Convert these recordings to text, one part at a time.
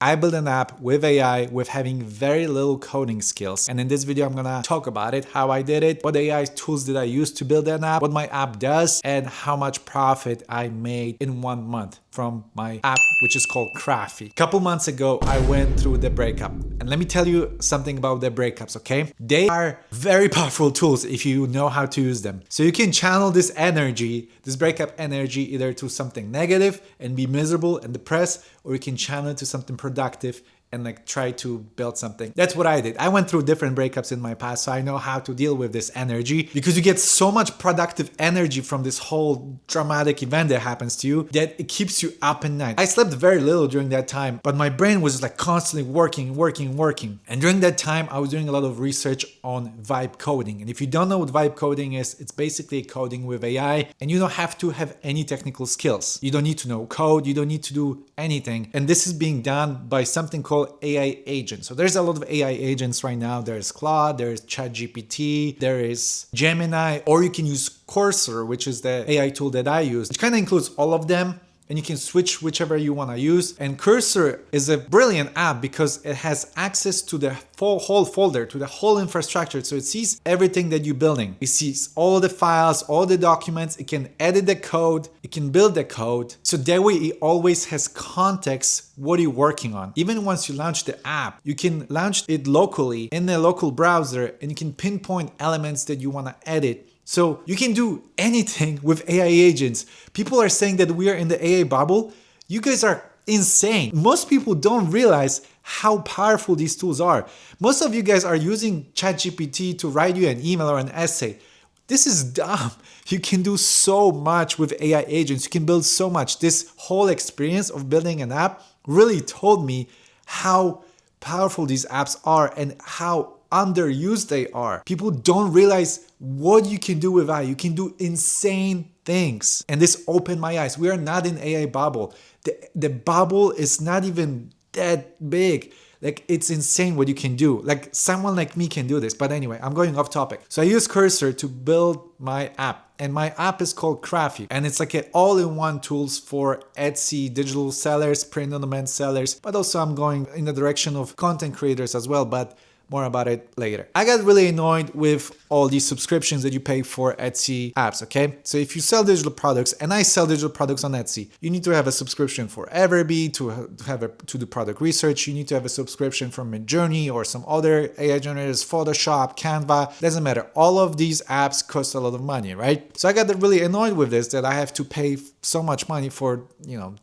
I built an app with AI with having very little coding skills. And in this video, I'm gonna talk about it, how I did it, what AI tools did I use to build an app, what my app does, and how much profit I made in 1 month from my app, which is called Crafy. A couple months ago, I went through the breakup. And let me tell you something about the breakups, okay? They are very powerful tools if you know how to use them. So you can channel this energy, this breakup energy, either to something negative and be miserable and depressed, or you can channel it to something productive and like try to build something. That's what I did. I went through different breakups in my past, so I know how to deal with this energy, because you get so much productive energy from this whole dramatic event that happens to you that it keeps you up at night. I slept very little during that time, but my brain was like constantly working. And during that time, I was doing a lot of research on vibe coding. And if you don't know what vibe coding is, it's basically coding with AI, and you don't have to have any technical skills. You don't need to know code, you don't need to do anything. And this is being done by something called AI agents. So there's a lot of AI agents right now. There's Claude, there's ChatGPT, there is Gemini, or you can use Cursor, which is the AI tool that I use, which kind of includes all of them. And you can switch whichever you want to use. And Cursor is a brilliant app because it has access to the whole folder, to the whole infrastructure. So it sees everything that you're building. It sees all the files, all the documents. It can edit the code. It can build the code. So that way it always has context what you're working on. Even once you launch the app, you can launch it locally in a local browser, and you can pinpoint elements that you want to edit. So you can do anything with AI agents. People are saying that we are in the AI bubble. You guys are insane. Most people don't realize how powerful these tools are. Most of you guys are using ChatGPT to write you an email or an essay. This is dumb. You can do so much with AI agents. You can build so much. This whole experience of building an app really told me how powerful these apps are and how underused they are. People don't realize what you can do with AI. You can do insane things. And this opened my eyes. We are not in AI bubble. The bubble is not even that big. Like, it's insane what you can do. Like, someone like me can do this. But anyway, I'm going off topic. So I use Cursor to build my app. And my app is called Crafy. And it's like an all-in-one tools for Etsy digital sellers, print-on-demand sellers. But also I'm going in the direction of content creators as well. But more about it later. I got really annoyed with all these subscriptions that you pay for Etsy apps, okay? So if you sell digital products, and I sell digital products on Etsy, you need to have a subscription for Everbee to do product research. You need to have a subscription from Midjourney or some other AI generators, Photoshop, Canva, doesn't matter. All of these apps cost a lot of money, right? So I got really annoyed with this, that I have to pay so much money for,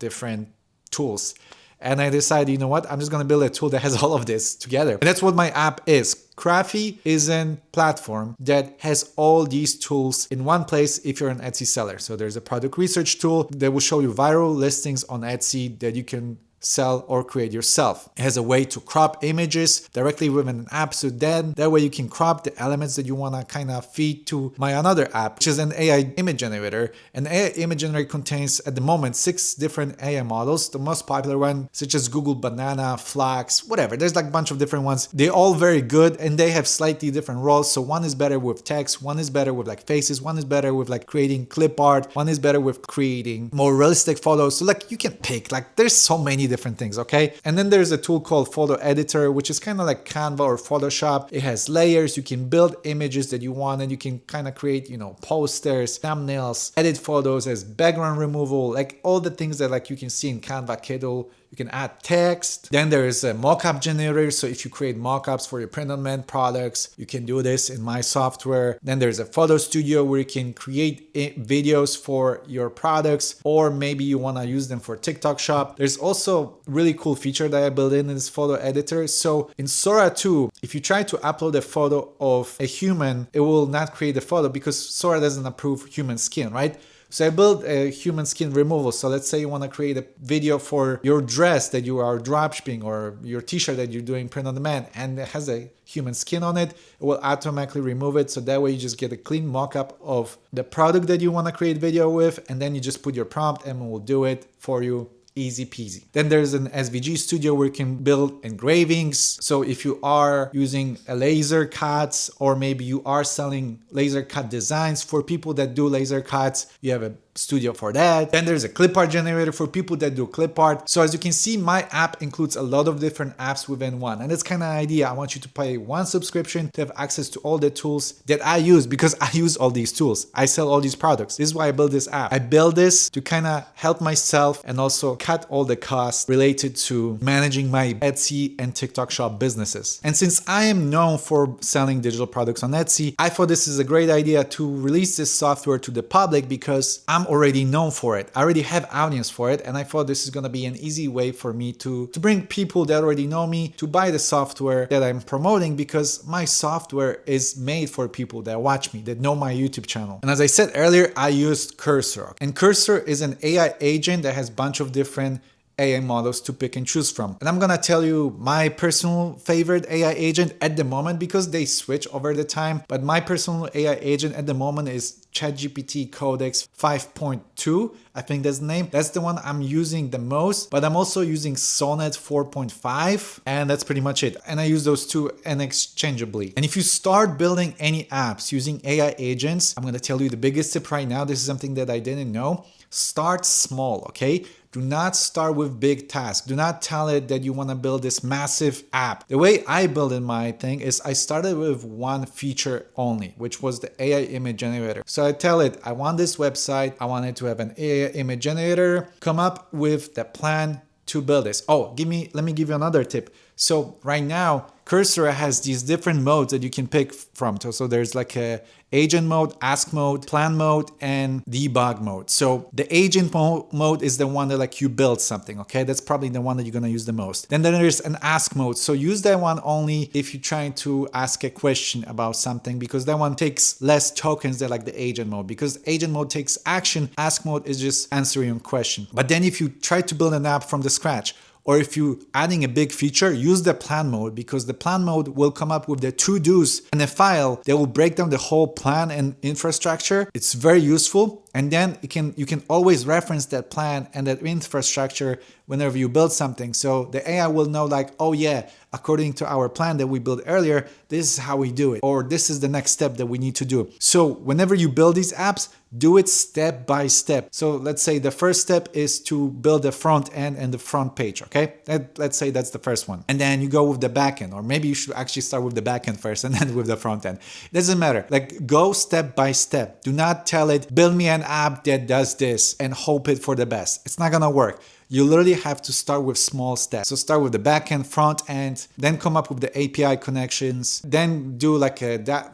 different tools. And I decided, you know what, I'm just going to build a tool that has all of this together. And that's what my app is. Crafy is a platform that has all these tools in one place if you're an Etsy seller. So there's a product research tool that will show you viral listings on Etsy that you can sell or create yourself. It has a way to crop images directly within an app, so then that way you can crop the elements that you want to kind of feed to my another app, which is an AI image generator. An AI image generator contains at the moment 6 different AI models. The most popular one, such as Google Banana, Flux, whatever. There's like a bunch of different ones. They're all very good and they have slightly different roles. So one is better with text, one is better with like faces, one is better with like creating clip art, one is better with creating more realistic photos. So like you can pick, like there's so many different things, okay? And then there's a tool called Photo Editor, which is kind of like Canva or Photoshop. It has layers. You can build images that you want, and you can kind of create, posters, thumbnails, edit photos as background removal, like all the things that like you can see in Canva, Kiddo. You can add text. Then there is a mockup generator. So if you create mockups for your print-on-demand products, you can do this in my software. Then there's a photo studio where you can create videos for your products, or maybe you want to use them for TikTok shop. There's also a really cool feature that I built in this photo editor. So in Sora 2, if you try to upload a photo of a human, it will not create a photo because Sora doesn't approve human skin, right? So I built a human skin removal. So let's say you want to create a video for your dress that you are dropshipping, or your t-shirt that you're doing print on demand, and it has a human skin on it. It will automatically remove it. So that way you just get a clean mock-up of the product that you want to create video with, and then you just put your prompt and it will do it for you. Easy peasy. Then there's an SVG studio where you can build engravings. So if you are using a laser cuts, or maybe you are selling laser cut designs for people that do laser cuts, you have a Studio for that. Then there's a clip art generator for people that do clip art. So as you can see, my app includes a lot of different apps within one. And that's kind of the idea. I want you to pay one subscription to have access to all the tools that I use, because I use all these tools. I sell all these products. This is why I built this app. I built this to kind of help myself and also cut all the costs related to managing my Etsy and TikTok shop businesses. And since I am known for selling digital products on Etsy, I thought this is a great idea to release this software to the public because I'm already known for it. I already have audience for it, and I thought this is going to be an easy way for me to bring people that already know me to buy the software that I'm promoting, because my software is made for people that watch me, that know my YouTube channel. And as I said earlier, I used Cursor. And Cursor is an AI agent that has a bunch of different AI models to pick and choose from. And I'm gonna tell you my personal favorite AI agent at the moment, because they switch over the time. But my personal AI agent at the moment is ChatGPT Codex 5.2. I think that's the name. That's the one I'm using the most, but I'm also using Sonnet 4.5, and that's pretty much it. And I use those two interchangeably. And if you start building any apps using AI agents, I'm gonna tell you the biggest tip right now. This is something that I didn't know. Start small, okay? Do not start with big tasks. Do not tell it that you want to build this massive app. The way I built my thing is I started with one feature only, which was the AI image generator. So I tell it, I want this website. I want it to have an AI image generator. Come up with the plan to build this. Oh, let me give you another tip. So right now, Cursor has these different modes that you can pick from. So there's like a agent mode, ask mode, plan mode, and debug mode. So the agent mode is the one that like you build something, okay? That's probably the one that you're gonna use the most. Then there's an ask mode. So use that one only if you're trying to ask a question about something, because that one takes less tokens than like the agent mode, because agent mode takes action. Ask mode is just answering your question. But then if you try to build an app from the scratch, or if you're adding a big feature, use the plan mode, because the plan mode will come up with the to-dos and a file that will break down the whole plan and infrastructure. It's very useful. And then you can always reference that plan and that infrastructure whenever you build something. So the AI will know like, oh yeah, according to our plan that we built earlier, this is how we do it, or this is the next step that we need to do. So whenever you build these apps, do it step by step. So let's say the first step is to build the front end and the front page, okay? Let's say that's the first one. And then you go with the back end, or maybe you should actually start with the back end first and then with the front end. It doesn't matter. Like, go step by step. Do not tell it, build me an app that does this and hope it for the best. It's not gonna work. You literally have to start with small steps. So start with the back end, front end, then come up with the API connections, then do like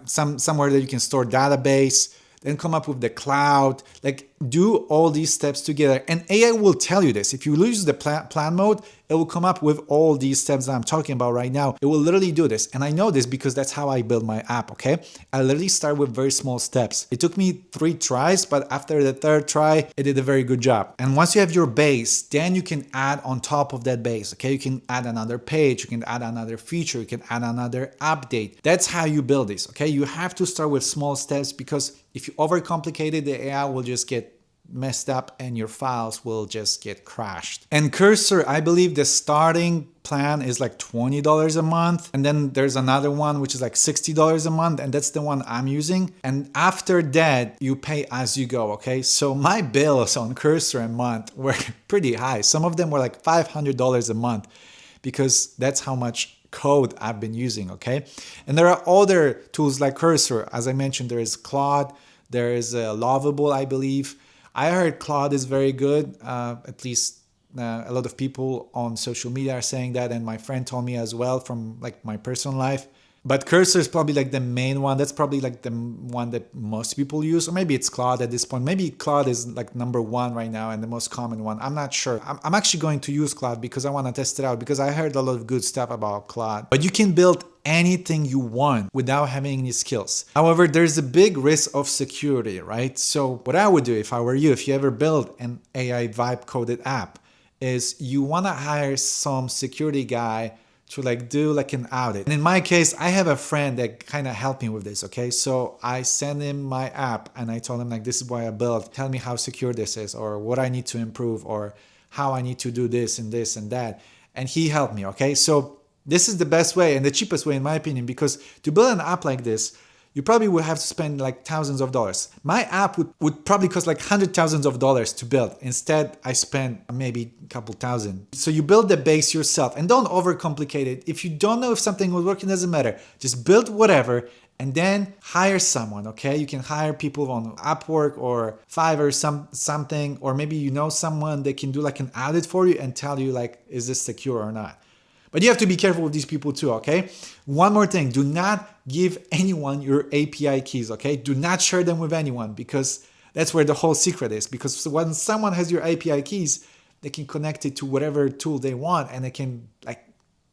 somewhere that you can store database, then come up with the cloud. Like, do all these steps together, and AI will tell you this. If you use the plan mode, it will come up with all these steps that I'm talking about right now. It will literally do this. And I know this because that's how I build my app, okay? I literally start with very small steps. It took me 3 tries, but after the 3rd try, it did a very good job. And once you have your base, then you can add on top of that base, okay? You can add another page, you can add another feature, you can add another update. That's how you build this, okay? You have to start with small steps, because if you overcomplicate it, the AI will just get messed up and your files will just get crashed. And Cursor, I believe the starting plan is like $20 a month, and then there's another one which is like $60 a month, and that's the one I'm using. And after that, you pay as you go, okay? So my bills on Cursor a month were pretty high. Some of them were like $500 a month, because that's how much code I've been using, okay? And there are other tools like Cursor. As I mentioned, there is Claude, there is Lovable, I believe. I heard Claude is very good, at least a lot of people on social media are saying that, and my friend told me as well from like my personal life. But Cursor is probably like the main one. That's probably like the one that most people use, or maybe it's Claude at this point. Maybe Claude is like number 1 right now and the most common one. I'm not sure. I'm actually going to use Claude because I want to test it out, because I heard a lot of good stuff about Claude. But you can build anything you want without having any skills. However, there's a big risk of security, right? So what I would do if I were you, if you ever build an AI vibe coded app, is you want to hire some security guy to like do like an audit. And in my case, I have a friend that kind of helped me with this, okay? So I sent him my app and I told him like, this is what I built. Tell me how secure this is, or what I need to improve, or how I need to do this and this and that. And he helped me, okay? So this is the best way and the cheapest way in my opinion, because to build an app like this, you probably would have to spend like thousands of dollars. My app would probably cost like $100,000 to build. Instead, I spent maybe a couple thousand. So you build the base yourself and don't overcomplicate it. If you don't know if something will work, it doesn't matter. Just build whatever and then hire someone, okay? You can hire people on Upwork or Fiverr, something, or maybe you know someone that can do like an audit for you and tell you like, is this secure or not? But you have to be careful with these people too, okay? One more thing, do not give anyone your API keys, okay? Do not share them with anyone because that's where the whole secret is. Because when someone has your API keys, they can connect it to whatever tool they want and they can like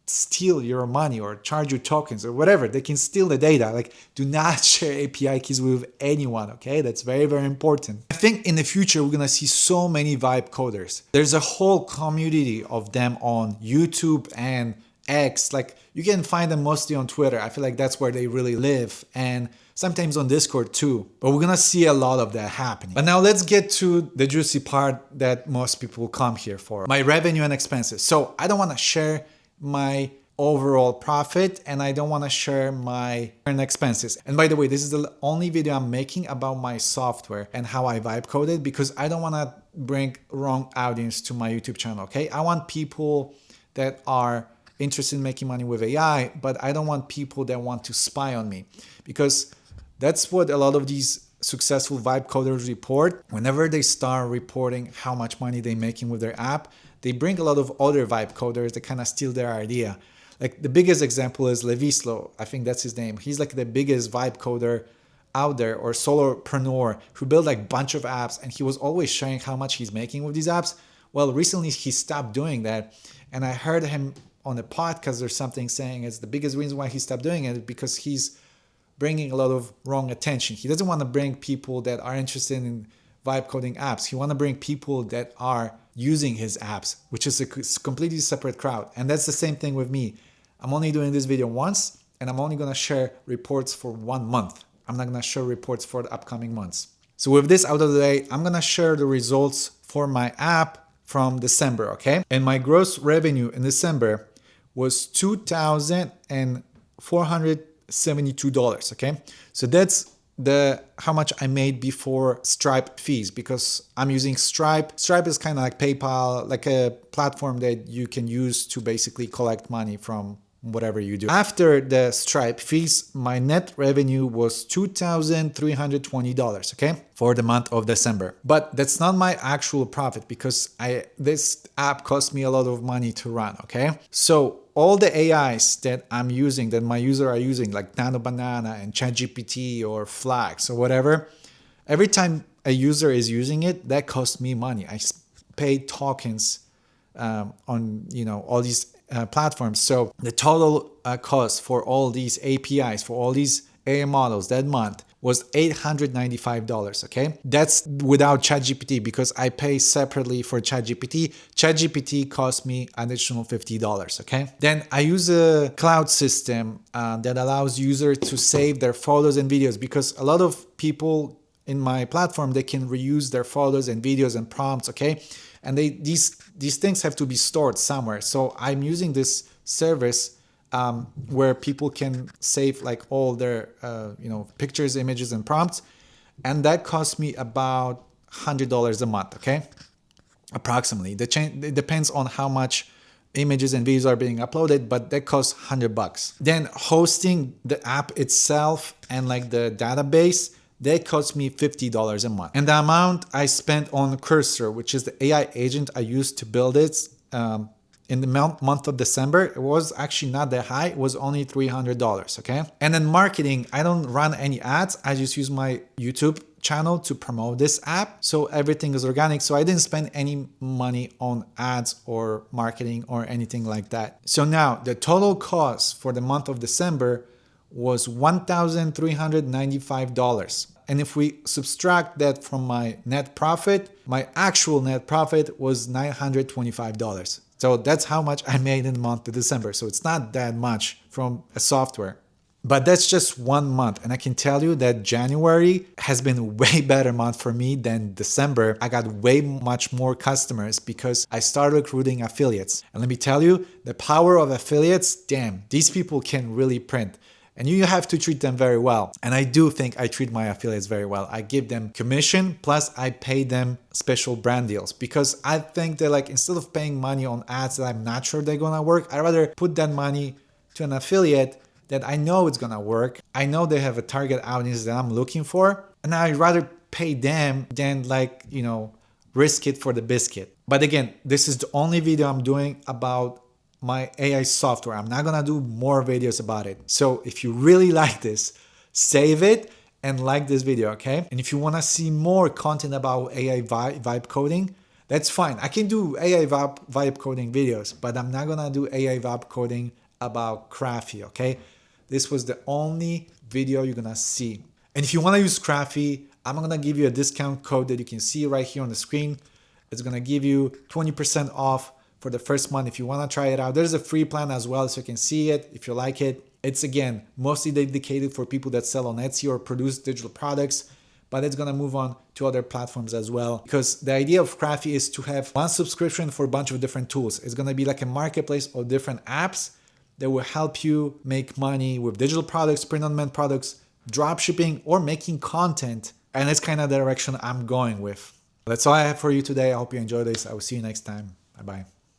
steal your money or charge you tokens or whatever. They can steal the data. Like, do not share API keys with anyone, okay? That's very, very important. I think in the future, we're gonna see so many vibe coders. There's a whole community of them on YouTube and X. Like, you can find them mostly on Twitter. I feel like that's where they really live. And sometimes on Discord too. But we're gonna see a lot of that happening. But now let's get to the juicy part that most people come here for. My revenue and expenses. So I don't wanna share my overall profit and I don't want to share my expenses. And by the way, this is the only video I'm making about my software and how I vibe coded because I don't want to bring wrong audience to my YouTube channel, okay? I want people that are interested in making money with AI, but I don't want people that want to spy on me because that's what a lot of these successful vibe coders report. Whenever they start reporting how much money they're making with their app, they bring a lot of other vibe coders that kind of steal their idea. Like the biggest example is Levislo. I think that's his name. He's like the biggest vibe coder out there or solopreneur who built like a bunch of apps and he was always sharing how much he's making with these apps. Well, recently he stopped doing that. And I heard him on a podcast or something saying it's the biggest reason why he stopped doing it because he's bringing a lot of wrong attention. He doesn't want to bring people that are interested in vibe coding apps. He want to bring people that are using his apps, which is a completely separate crowd. And that's the same thing with me. I'm only doing this video once and I'm only going to share reports for 1 month. I'm not going to share reports for the upcoming months. So with this out of the way, I'm going to share the results for my app from December, okay? And my gross revenue in December was $2,472, okay? So that's how much I made before Stripe fees because I'm using Stripe. Stripe is kind of like PayPal, like a platform that you can use to basically collect money from whatever you do. After the Stripe fees, my net revenue was $2,320, okay, for the month of December. But that's not my actual profit because this app cost me a lot of money to run, okay? So all the AIs that I'm using, that my users are using, like Nano Banana and ChatGPT or Flax or whatever, every time a user is using it, that costs me money. I pay tokens on all these platforms. So the total cost for all these APIs, for all these AI models that month was $895, okay? That's without ChatGPT because I pay separately for ChatGPT. ChatGPT cost me additional $50, okay? Then I use a cloud system that allows users to save their photos and videos because a lot of people in my platform, they can reuse their photos and videos and prompts, okay? And these things have to be stored somewhere. So I'm using this service where people can save like all their pictures, images, and prompts, and that costs me about $100 a month, okay, approximately. It depends on how much images and videos are being uploaded, but that costs $100. Then hosting the app itself and like the database, that cost me $50 a month. And the amount I spent on Cursor, which is the AI agent I used to build it, in the month of December, it was actually not that high. It was only $300, okay? And then marketing, I don't run any ads. I just use my YouTube channel to promote this app. So everything is organic. So I didn't spend any money on ads or marketing or anything like that. So now the total cost for the month of December was $1,395. And if we subtract that from my net profit, my actual net profit was $925. So that's how much I made in the month of December. So it's not that much from a software. But that's just 1 month. And I can tell you that January has been a way better month for me than December. I got way much more customers because I started recruiting affiliates. And let me tell you, the power of affiliates, damn, these people can really print. And you have to treat them very well. And I do think I treat my affiliates very well. I give them commission, plus I pay them special brand deals, because I think that like, instead of paying money on ads that I'm not sure they're gonna work, I'd rather put that money to an affiliate that I know it's gonna work. I know they have a target audience that I'm looking for, and I'd rather pay them than like, risk it for the biscuit. But again, this is the only video I'm doing about my AI software. I'm not gonna do more videos about it. So if you really like this, save it and like this video, okay? And if you wanna see more content about AI vibe coding, that's fine. I can do AI vibe coding videos, but I'm not gonna do AI vibe coding about Crafy, okay? This was the only video you're gonna see. And if you wanna use Crafy, I'm gonna give you a discount code that you can see right here on the screen. It's gonna give you 20% off for the first month if you want to try it out. There's a free plan as well, so you can see it if you like it. It's again mostly dedicated for people that sell on Etsy or produce digital products, but it's gonna move on to other platforms as well, because the idea of Crafy is to have one subscription for a bunch of different tools. It's gonna be like a marketplace of different apps that will help you make money with digital products, print-on-demand products, drop shipping, or making content. And that's kind of the direction I'm going with. That's all I have for you today. I hope you enjoyed this. I will see you next time. Bye-bye.